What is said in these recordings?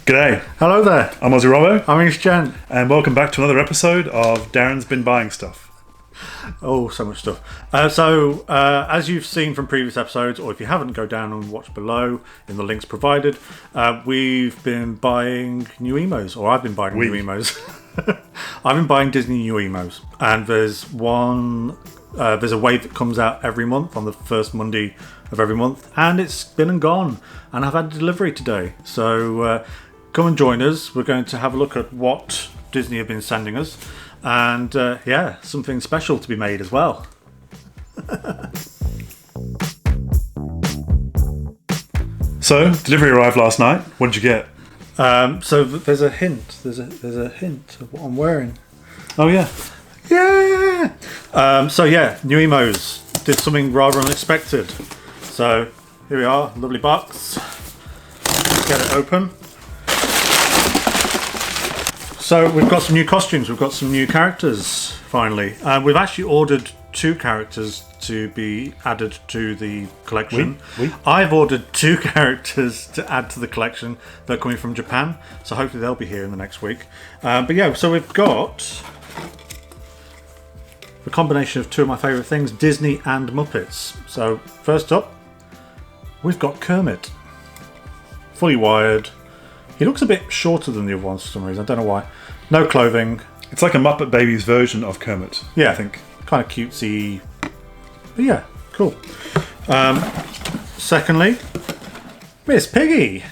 G'day, Hello there. I'm Ozzy Robbo, I'm English Jen. and welcome back to another episode of Darren's Been Buying Stuff. Oh, so much stuff. As you've seen from previous episodes, or if you haven't, go down and watch below in the links provided. We've been buying nuiMOs, or I've been buying nuiMOs. I've been buying Disney nuiMOs, and there's a wave that comes out every month on the first Monday of every month, and it's been and gone, and I've had delivery today. So come and join us. We're going to have a look at what Disney have been sending us, and something special to be made as well. So, delivery arrived last night. What did you get? So there's a hint. There's a hint of what I'm wearing. Oh yeah. Yeah. nuiMOs did something rather unexpected. So here we are, lovely box. Let's get it open. So we've got some new costumes. We've got some new characters finally. We've actually ordered 2 characters to be added to the collection. I've ordered 2 characters to add to the collection. They're coming from Japan, so hopefully they'll be here in the next week. So we've got the combination of 2 of my favourite things, Disney and Muppets. So first up, we've got Kermit. Fully wired. He looks a bit shorter than the other ones for some reason. I don't know why. No clothing. It's like a Muppet Babies version of Kermit. Yeah, I think. Kind of cutesy. But yeah, cool. Secondly, Miss Piggy.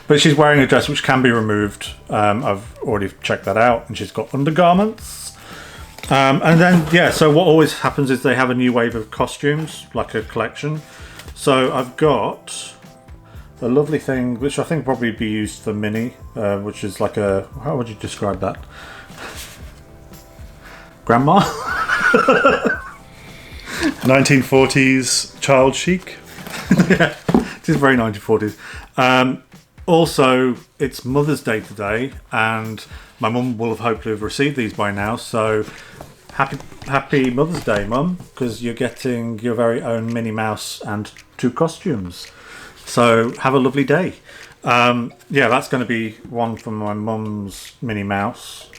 But she's wearing a dress which can be removed. I've already checked that out, and she's got undergarments. So what always happens is they have a new wave of costumes, like a collection. So I've got a lovely thing, which I think probably be used for Minnie, which is like a, how would you describe that? Grandma? 1940s child chic. Yeah, it is very 1940s. Also, it's Mother's Day today, and my mum will have hopefully received these by now. So, happy Mother's Day, Mum, because you're getting your very own Minnie Mouse and 2 costumes. So, have a lovely day. That's going to be one from my mum's Minnie Mouse.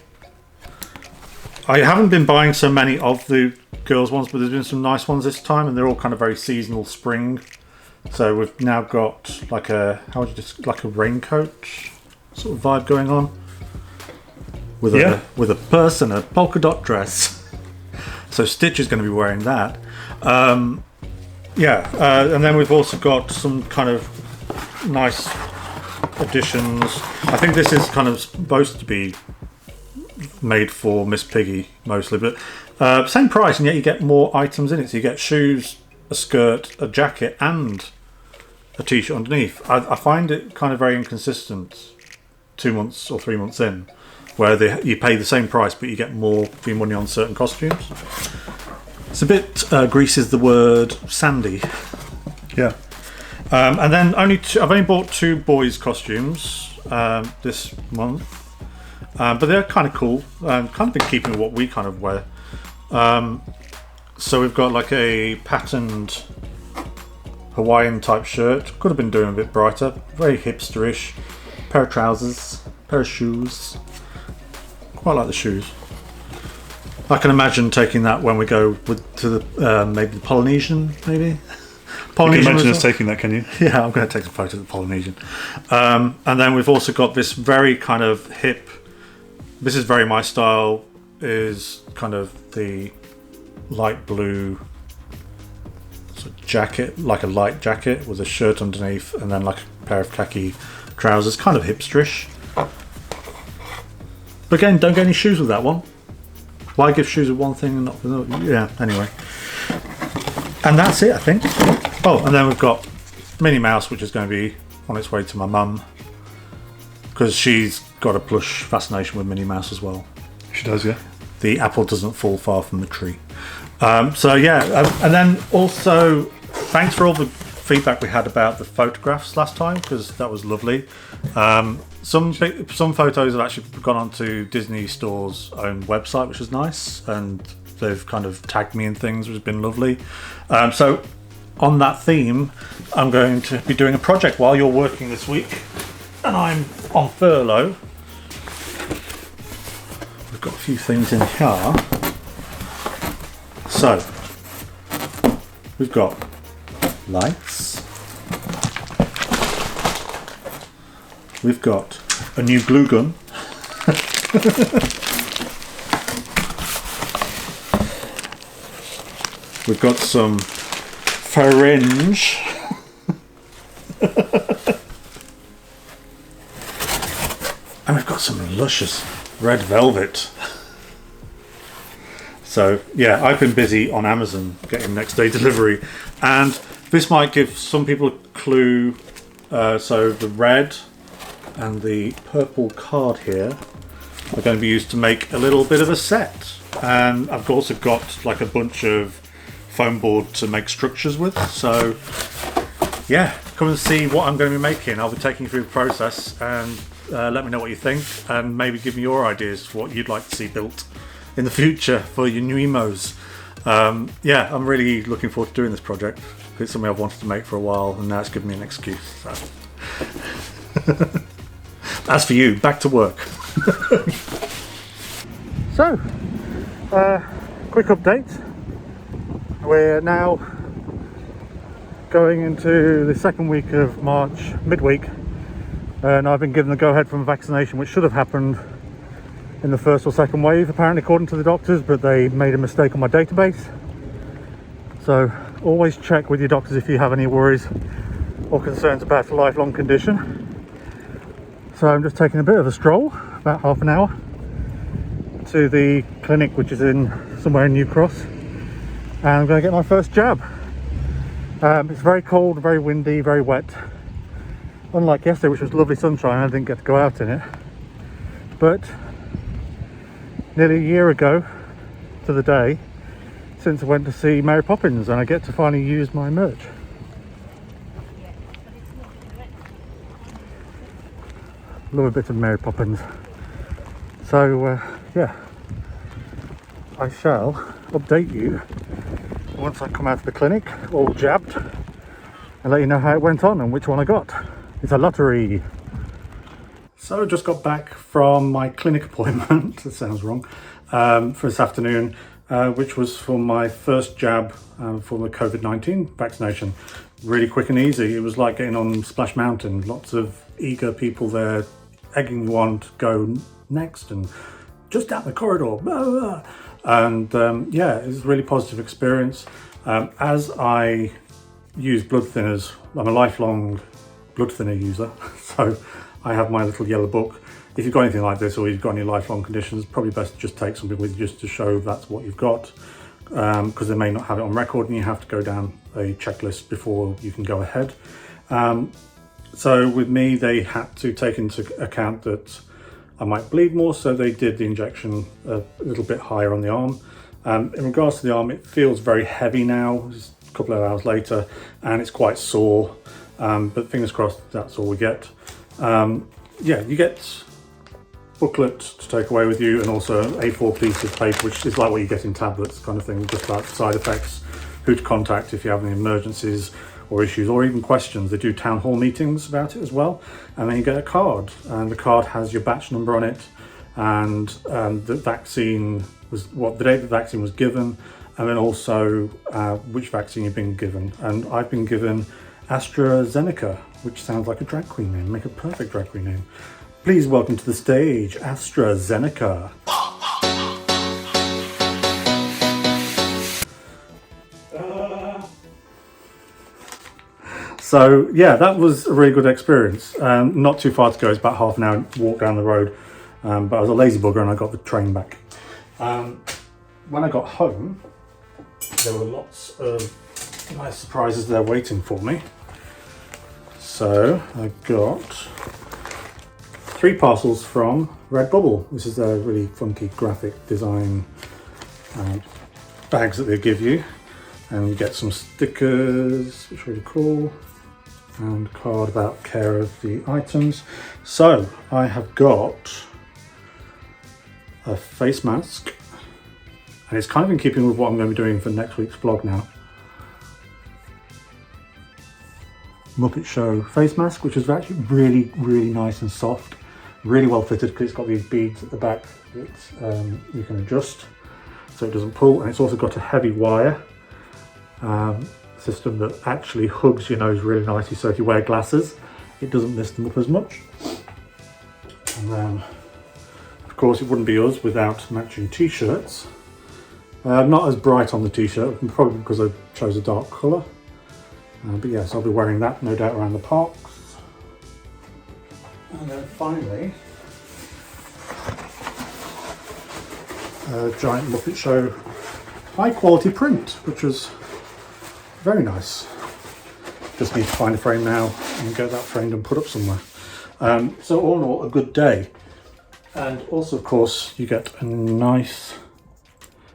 I haven't been buying so many of the girls' ones, but there's been some nice ones this time, and they're all kind of very seasonal spring. So we've now got like a raincoat sort of vibe going on with a purse and a polka dot dress. So Stitch is going to be wearing that. And then we've also got some kind of nice additions. I think this is kind of supposed to be made for Miss Piggy mostly, but same price, and yet you get more items in it. So you get shoes, a skirt, a jacket, and a t-shirt underneath. I find it kind of very inconsistent 2 months or 3 months in, where you pay the same price but you get more for your money on certain costumes. It's a bit greases the word sandy. Yeah. And then I've only bought 2 boys costumes this month. But they're kind of cool, kind of in keeping with what we kind of wear. So we've got like a patterned Hawaiian type shirt. Could have been doing a bit brighter. Very hipsterish. Pair of trousers, pair of shoes. Quite like the shoes. I can imagine taking that when we go to the maybe the Polynesian, maybe. Polynesian. You can imagine us taking that, can you? Yeah, I'm going to take some photos of the Polynesian. And then we've also got this very kind of hip. This is very my style, is kind of the light blue sort of jacket, like a light jacket with a shirt underneath, and then like a pair of khaki trousers, kind of hipsterish. But again, don't get any shoes with that one. Why give shoes with one thing and not with another? Yeah, anyway. And that's it, I think. Oh, and then we've got Minnie Mouse, which is going to be on its way to my mum, because she's got a plush fascination with Minnie Mouse as well. She does, yeah. The apple doesn't fall far from the tree. And then also, thanks for all the feedback we had about the photographs last time, because that was lovely. Some photos have actually gone onto Disney Store's own website, which is nice, and they've kind of tagged me in things, which has been lovely. So on that theme, I'm going to be doing a project while you're working this week, and I'm on furlough. We've got a few things in here. So, we've got lights. We've got a new glue gun. We've got some fringe. And we've got some luscious red velvet. So yeah, I've been busy on Amazon getting next day delivery, and this might give some people a clue. So the red and the purple card here are going to be used to make a little bit of a set, and I've also got like a bunch of foam board to make structures with. So yeah, come and see what I'm going to be making. I'll be taking you through the process, and let me know what you think, and maybe give me your ideas for what you'd like to see built in the future for your nuiMOs. Yeah, I'm really looking forward to doing this project. It's something I've wanted to make for a while, and now it's given me an excuse. So. As for you, back to work. So, quick update. We're now going into the second week of March, midweek, and I've been given the go-ahead from a vaccination which should have happened in the first or second wave, apparently, according to the doctors, but they made a mistake on my database. So always check with your doctors if you have any worries or concerns about a lifelong condition. So I'm just taking a bit of a stroll, about half an hour, to the clinic which is in somewhere in New Cross, and I'm going to get my first jab. It's very cold, very windy, very wet. Unlike yesterday, which was lovely sunshine, I didn't get to go out in it. But nearly a year ago to the day since I went to see Mary Poppins, and I get to finally use my merch. Love a bit of Mary Poppins. So yeah, I shall update you once I come out of the clinic, all jabbed, and let you know how it went on and which one I got. It's a lottery. So I just got back from my clinic appointment, that sounds wrong, for this afternoon, which was for my first jab for the COVID-19 vaccination. Really quick and easy. It was like getting on Splash Mountain. Lots of eager people there egging you on to go next, and just down the corridor, blah, blah. And yeah, it was a really positive experience. As I use blood thinners, I'm a lifelong blood thinner user, so I have my little yellow book. If you've got anything like this, or you've got any lifelong conditions, probably best to just take something with you just to show that's what you've got, because they may not have it on record and you have to go down a checklist before you can go ahead. So with me, they had to take into account that I might bleed more, so they did the injection a little bit higher on the arm. In regards to the arm, it feels very heavy now, just a couple of hours later, and it's quite sore, but fingers crossed that's all we get. Yeah, you get booklet to take away with you, and also an A4 piece of paper, which is like what you get in tablets kind of thing, just about side effects, who to contact if you have any emergencies or issues, or even questions. They do town hall meetings about it as well, and then you get a card, and the card has your batch number on it, and the vaccine was the date the vaccine was given, and then also which vaccine you've been given. And I've been given AstraZeneca, which sounds like a drag queen name, make a perfect drag queen name. Please welcome to the stage, AstraZeneca. So yeah, that was a really good experience. Not too far to go, it's about half an hour walk down the road, but I was a lazy bugger and I got the train back. When I got home, there were lots of nice surprises there waiting for me. So I got 3 parcels from Redbubble. This is their really funky graphic design bags that they give you, and you get some stickers, which are really cool, and a card about care of the items. So I have got a face mask, and it's kind of in keeping with what I'm going to be doing for next week's vlog now. Muppet Show face mask, which is actually really, really nice and soft. Really well fitted because it's got these beads at the back that you can adjust so it doesn't pull. And it's also got a heavy wire system that actually hugs your nose really nicely. So if you wear glasses, it doesn't mess them up as much. And then, of course, it wouldn't be us without matching t-shirts. Not as bright on the t-shirt, probably because I chose a dark colour. But yes, I'll be wearing that, no doubt, around the parks. And then finally, a giant Muppet Show high quality print, which was very nice. Just need to find a frame now and get that framed and put up somewhere. So all in all, a good day. And also, of course, you get a nice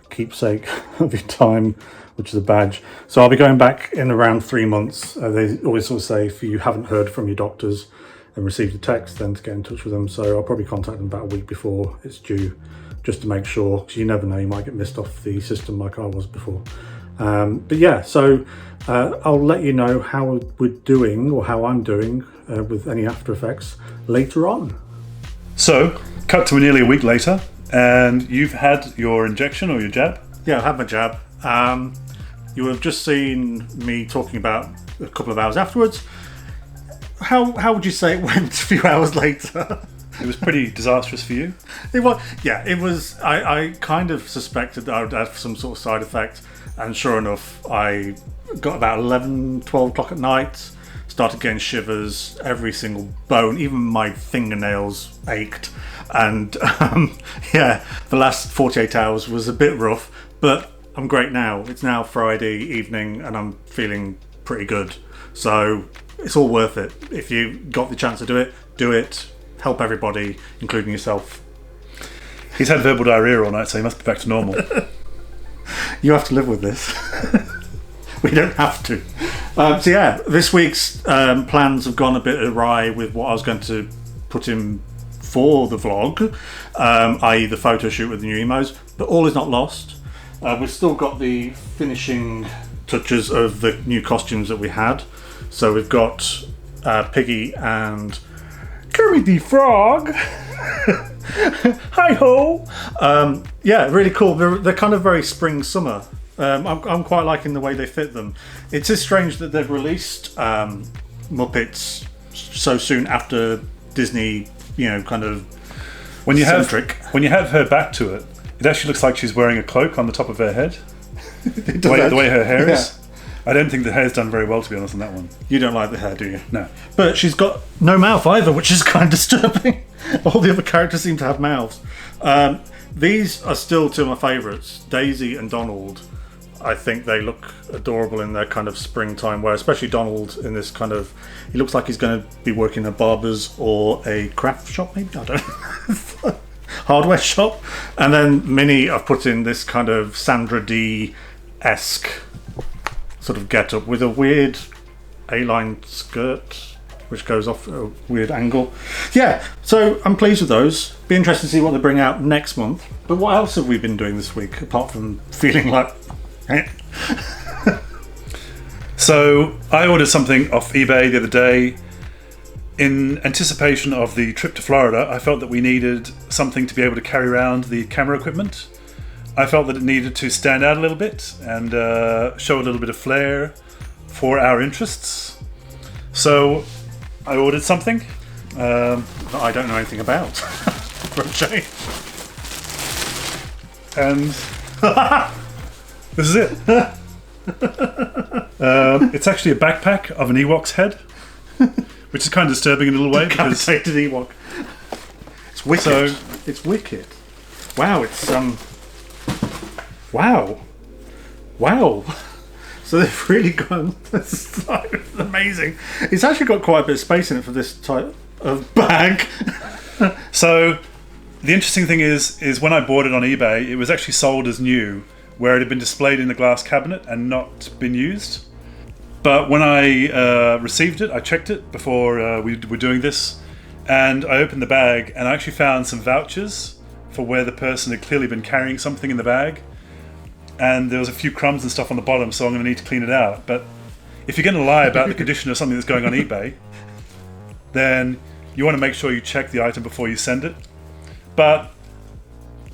keepsake of your time, which is a badge. So I'll be going back in around 3 months. They always sort of say if you haven't heard from your doctors and received a text, then to get in touch with them. So I'll probably contact them about a week before it's due, just to make sure, because you never know, you might get missed off the system like I was before. But yeah, so I'll let you know how we're doing, or how I'm doing with any After Effects later on. So, cut to nearly a week later, and you've had your injection or your jab? Yeah, I had my jab. You have just seen me talking about a couple of hours afterwards. How would you say it went a few hours later? It was pretty disastrous for you. It was, yeah, it was. I kind of suspected that I would have some sort of side effect, and sure enough, I got about 11, 12 o'clock at night, started getting shivers, every single bone, even my fingernails ached, and yeah, the last 48 hours was a bit rough, but I'm great now. It's now Friday evening, and I'm feeling pretty good, so it's all worth it. If you got the chance to do it. Help everybody, including yourself. He's had verbal diarrhea all night, so he must be back to normal. You have to live with this. We don't have to. So yeah, this week's plans have gone a bit awry with what I was going to put in for the vlog, i.e. the photo shoot with the nuiMOs, but all is not lost. We've still got the finishing touches of the new costumes that we had. So we've got Piggy and Kermit the Frog. Hi ho. Yeah, really cool. They're kind of very spring summer. I'm quite liking the way they fit them. It's just strange that they've released Muppets so soon after Disney, kind of when you centric. When you have her back to it, it actually looks like she's wearing a cloak on the top of her head. The way her hair is. I don't think the hair's done very well, to be honest, on that one. You don't like the hair, do you? No. But she's got no mouth either, which is kind of disturbing. All the other characters seem to have mouths. These are still two of my favourites. Daisy and Donald. I think they look adorable in their kind of springtime wear, especially Donald in this kind of... He looks like he's going to be working in a barber's or a craft shop, maybe? I don't know. Hardware shop. And then Minnie, I've put in this kind of Sandra Dee-esque sort of get up with a weird A-line skirt which goes off at a weird angle. Yeah, so I'm pleased with those. Be interested to see what they bring out next month. But what else have we been doing this week apart from feeling like So I ordered something off eBay the other day. In anticipation of the trip to Florida, I felt that we needed something to be able to carry around the camera equipment. I felt that it needed to stand out a little bit and show a little bit of flair for our interests. So I ordered something that I don't know anything about. For a change. And this is it. It's actually a backpack of an Ewok's head, which is kind of disturbing in a little way. Because Ewok. It's wicked. So, it's wicked. Wow, it's Wow. So they've really gone. That's amazing. It's actually got quite a bit of space in it for this type of bag. So the interesting thing is when I bought it on eBay, it was actually sold as new, where it had been displayed in the glass cabinet and not been used. But when I received it, I checked it before we were doing this, and I opened the bag and I actually found some vouchers for where the person had clearly been carrying something in the bag. And there was a few crumbs and stuff on the bottom, so I'm going to need to clean it out. But if you're going to lie about the condition of something that's going on eBay, then you want to make sure you check the item before you send it. But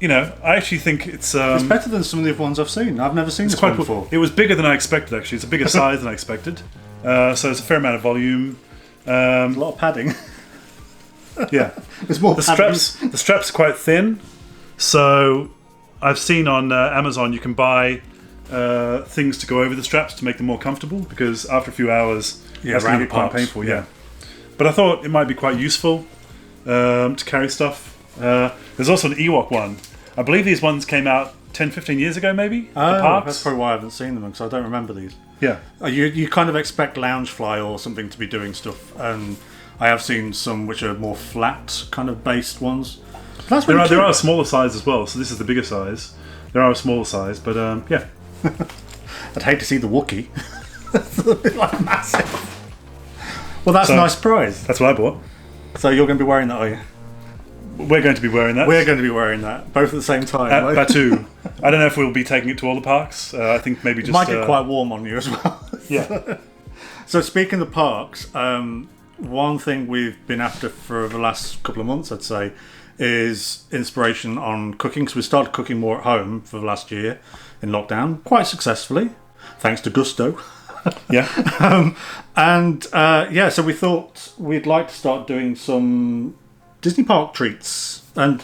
I actually think it's better than some of the other ones I've seen. I've never seen this one before. It was bigger than I expected. Actually, it's a bigger size than I expected. So it's a fair amount of volume. A lot of padding. Yeah, there's more. The straps are quite thin. So I've seen on Amazon you can buy things to go over the straps to make them more comfortable, because after a few hours that's going to be quite painful. Yeah. But I thought it might be quite useful to carry stuff. There's also an Ewok one. I believe these ones came out 10-15 years ago, maybe. Oh, that's probably why I haven't seen them, because I don't remember these. Yeah. You kind of expect Loungefly or something to be doing stuff, and I have seen some which are more flat kind of based ones. That's really there are a smaller size as well, so this is the bigger size. There are a smaller size, but yeah. I'd hate to see the Wookiee. That's a bit like massive. Well, that's a nice prize. That's what I bought. So you're going to be wearing that, are you? We're going to be wearing that. We're going to be wearing that, both at the same time. Batu. I don't know if we'll be taking it to all the parks. I think maybe just... It might get quite warm on you as well. Yeah. So speaking of parks, one thing we've been after for the last couple of months, I'd say, is inspiration on cooking. Because we started cooking more at home for the last year in lockdown, quite successfully, thanks to Gusto. Yeah. So we thought we'd like to start doing some Disney park treats. And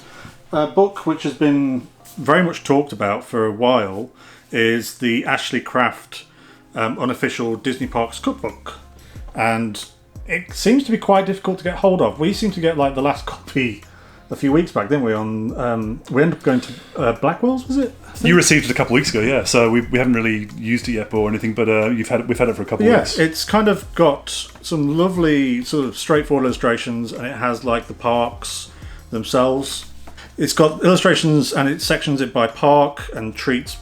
a book which has been very much talked about for a while is the Ashley Craft Unofficial Disney Parks Cookbook. And it seems to be quite difficult to get hold of. We seem to get like the last copy a few weeks back, didn't we? We ended up going to Blackwell's, was it? You received it a couple of weeks ago, yeah. So we haven't really used it yet or anything, but we've had it for a couple of weeks. Yeah, it's kind of got some lovely sort of straightforward illustrations, and it has like the parks themselves. It's got illustrations and it sections it by park and treats,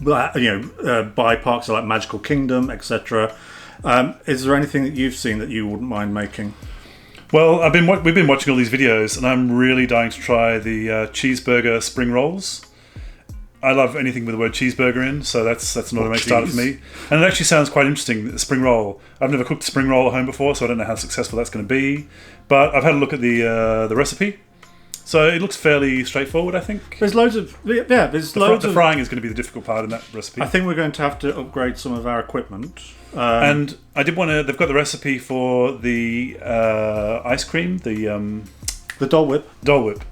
by parks like Magical Kingdom, etc. Is there anything that you've seen that you wouldn't mind making? Well, we've been watching all these videos, and I'm really dying to try the cheeseburger spring rolls. I love anything with the word cheeseburger in, so that's an automatic starter for me. And it actually sounds quite interesting, the spring roll. I've never cooked a spring roll at home before, so I don't know how successful that's going to be. But I've had a look at the recipe. So it looks fairly straightforward, I think. There's loads of... Yeah, there's loads of... The frying is going to be the difficult part in that recipe. I think we're going to have to upgrade some of our equipment. And I did want to... They've got the recipe for the ice cream, the Dole Whip. Dole Whip.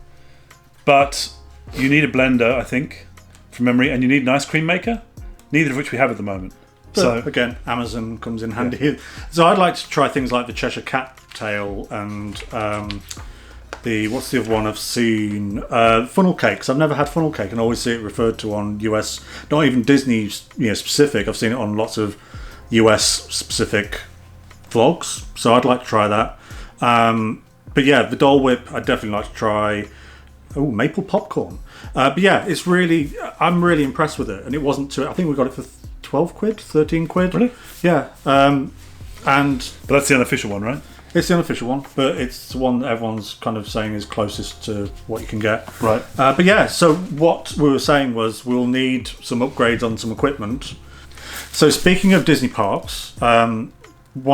But you need a blender, I think, from memory, and you need an ice cream maker, neither of which we have at the moment. But so again, Amazon comes in handy here. So I'd like to try things like the Cheshire Cat tail and... what's the other one I've seen? Funnel cakes. I've never had funnel cake, and I always see it referred to on US, not even Disney specific. I've seen it on lots of US specific vlogs, so I'd like to try that. But yeah, the Dole Whip I'd definitely like to try. Oh, maple popcorn. But yeah, I'm really impressed with it, and it wasn't too. I think we got it for 12 quid, 13 quid. Really? Yeah. But that's the unofficial one, right? It's the unofficial one, but it's the one that everyone's kind of saying is closest to what you can get. Right. But yeah, so what we were saying was we'll need some upgrades on some equipment. So speaking of Disney parks, one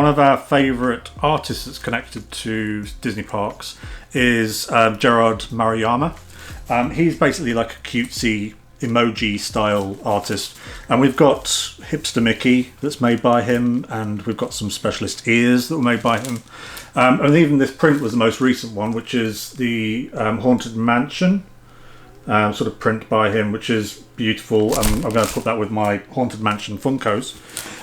of our favourite artists that's connected to Disney parks is Jerrod Maruyama. He's basically like a cutesy emoji style artist, and we've got hipster Mickey that's made by him, and we've got some specialist ears that were made by him, and even this print was the most recent one, which is the Haunted Mansion sort of print by him, which is beautiful. I'm going to put that with my Haunted Mansion Funkos.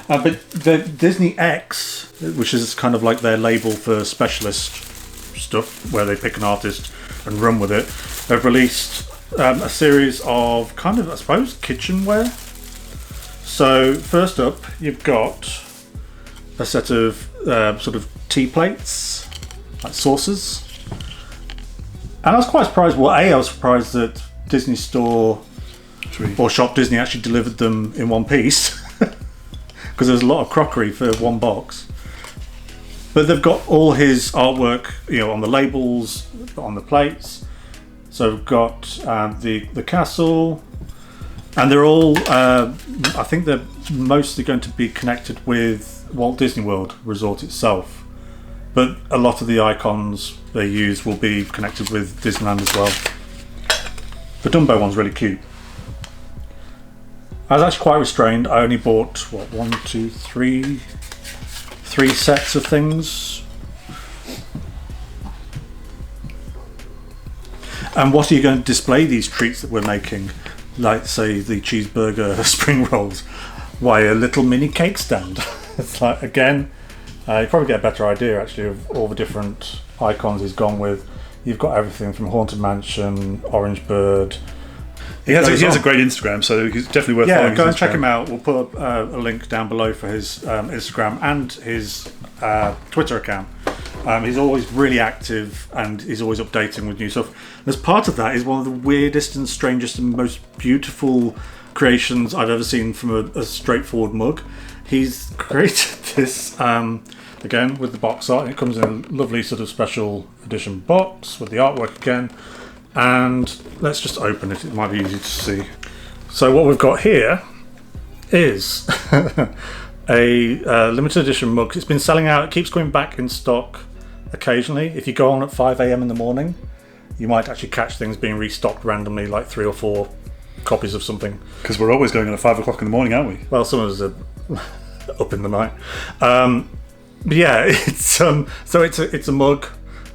But the Disney X, which is kind of like their label for specialist stuff where they pick an artist and run with it, have released a series of kind of, I suppose, kitchenware. So first up, you've got a set of sort of tea plates, like saucers. And I was quite surprised. Well, I was surprised that Disney Store or Shop Disney actually delivered them in one piece, because there's a lot of crockery for one box. But they've got all his artwork, on the labels, on the plates. So we've got the castle, and they're all. I think they're mostly going to be connected with Walt Disney World Resort itself, but a lot of the icons they use will be connected with Disneyland as well. The Dumbo one's really cute. I was actually quite restrained. I only bought, three sets of things. And what are you going to display these treats that we're making? Like, say, the cheeseburger spring rolls. Why, a little mini cake stand. It's like, again, you probably get a better idea, actually, of all the different icons he's gone with. You've got everything from Haunted Mansion, Orange Bird. He has a great Instagram, so it's definitely worth following. Yeah, go and check him out. We'll put a link down below for his Instagram and his Twitter account. He's always really active and he's always updating with new stuff. And as part of that is one of the weirdest and strangest and most beautiful creations I've ever seen from a straightforward mug. He's created this, again, with the box art. It comes in a lovely sort of special edition box with the artwork again. And let's just open it, it might be easy to see. So what we've got here is a limited edition mug. It's been selling out, it keeps going back in stock occasionally. If you go on at 5 a.m. in the morning, you might actually catch things being restocked randomly, like 3 or 4 copies of something. Because we're always going on at 5 o'clock in the morning, aren't we? Well, some of us are up in the night. But yeah, it's so it's a mug,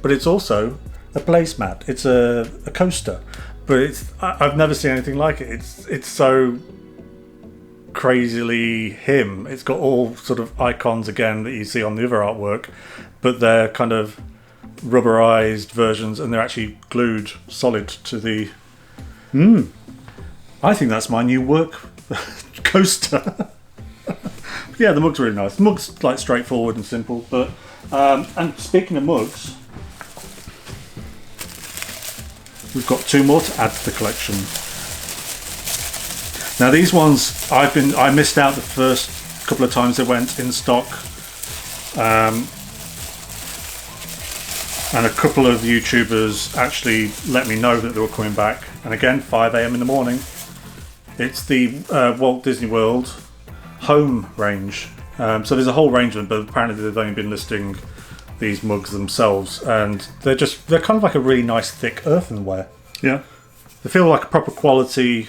but it's also a placemat. It's a coaster, but I've never seen anything like it. It's so crazily him. It's got all sort of icons again that you see on the other artwork, but they're kind of rubberized versions and they're actually glued solid to the. I think that's my new work coaster. Yeah, the mug's really nice. The mug's like straightforward and simple, but and speaking of mugs, we've got 2 more to add to the collection. Now these ones I missed out the first couple of times they went in stock, and a couple of YouTubers actually let me know that they were coming back. And again, 5 a.m. in the morning. It's the Walt Disney World home range. So there's a whole range of them, but apparently they've only been listing these mugs themselves, and they're kind of like a really nice thick earthenware. Yeah, they feel like a proper quality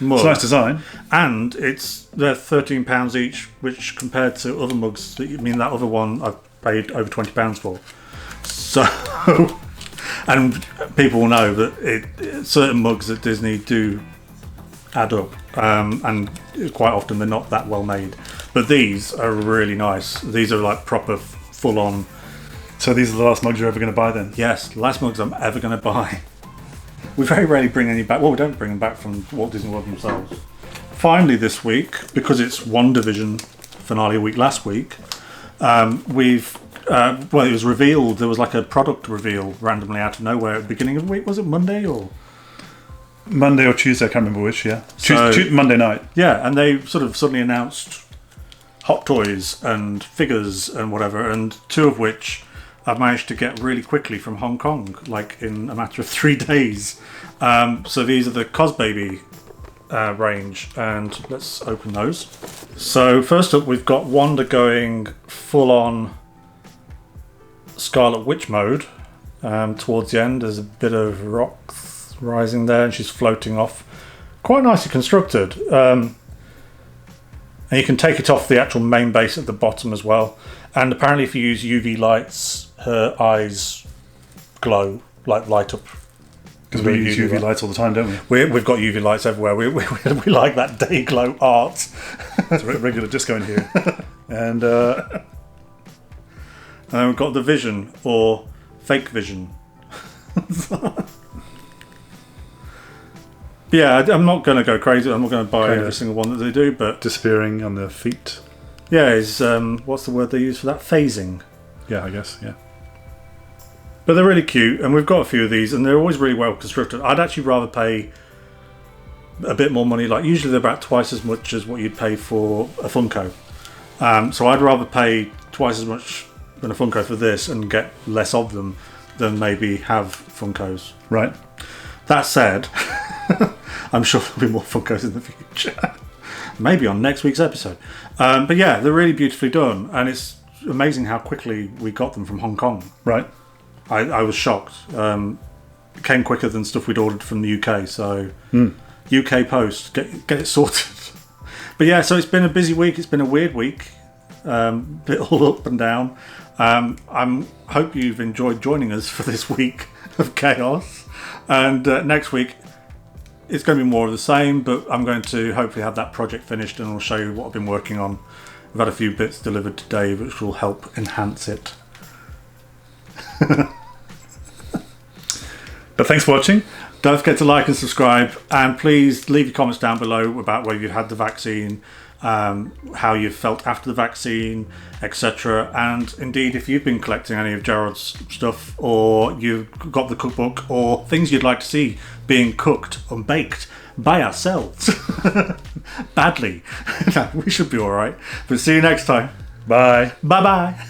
mug. It's a nice design, and they're £13 each, which compared to other mugs, that other one I've paid over £20 for. So, and people will know that certain mugs at Disney do add up, and quite often they're not that well made. But these are really nice. These are like proper full-on. So these are the last mugs you're ever going to buy then? Yes, last mugs I'm ever going to buy. We very rarely bring any back. Well, we don't bring them back from Walt Disney World themselves. Finally this week, because it's WandaVision finale week last week, it was revealed, there was like a product reveal randomly out of nowhere at the beginning of the week. Was it Monday or Tuesday? I can't remember which, yeah. Monday night. Yeah, and they sort of suddenly announced Hot Toys and figures and whatever, and 2 of which I've managed to get really quickly from Hong Kong, like in a matter of 3 days. So these are the Cosbaby range, and let's open those. So first up, we've got Wanda going full-on Scarlet Witch mode. Towards the end, there's a bit of rocks rising there, and she's floating off. Quite nicely constructed. And you can take it off the actual main base at the bottom as well. And apparently if you use UV lights, her eyes glow, like light up. Because we use UV lights all the time, don't we? We've got UV lights everywhere. We like that day glow art. It's a regular disco in here. And then we've got the Vision, or Fake Vision. Yeah, I'm not going to go crazy. I'm not going to buy every single one that they do, but disappearing on their feet. Yeah, is what's the word they use for that? Phasing. Yeah, I guess. Yeah. But they're really cute, and we've got a few of these, and they're always really well constructed. I'd actually rather pay a bit more money. Like usually they're about twice as much as what you'd pay for a Funko. So I'd rather pay twice as much than a Funko for this and get less of them than maybe have Funkos. Right. That said, I'm sure there'll be more Funkos in the future. maybe on next week's episode. But yeah, they're really beautifully done, and it's amazing how quickly we got them from Hong Kong. Right. I was shocked. It came quicker than stuff we'd ordered from the UK, so UK Post, get it sorted. But yeah, so it's been a busy week. It's been a weird week, bit all up and down. I hope you've enjoyed joining us for this week of chaos. And next week, it's going to be more of the same, but I'm going to hopefully have that project finished, and I'll show you what I've been working on. I've had a few bits delivered today, which will help enhance it. But thanks for watching. Don't forget to like and subscribe, and please leave your comments down below about whether you've had the vaccine, how you've felt after the vaccine, etc. And indeed, if you've been collecting any of Jerrod's stuff, or you've got the cookbook, or things you'd like to see being cooked and baked by ourselves badly. No, we should be all right. But see you next time. Bye. Bye bye.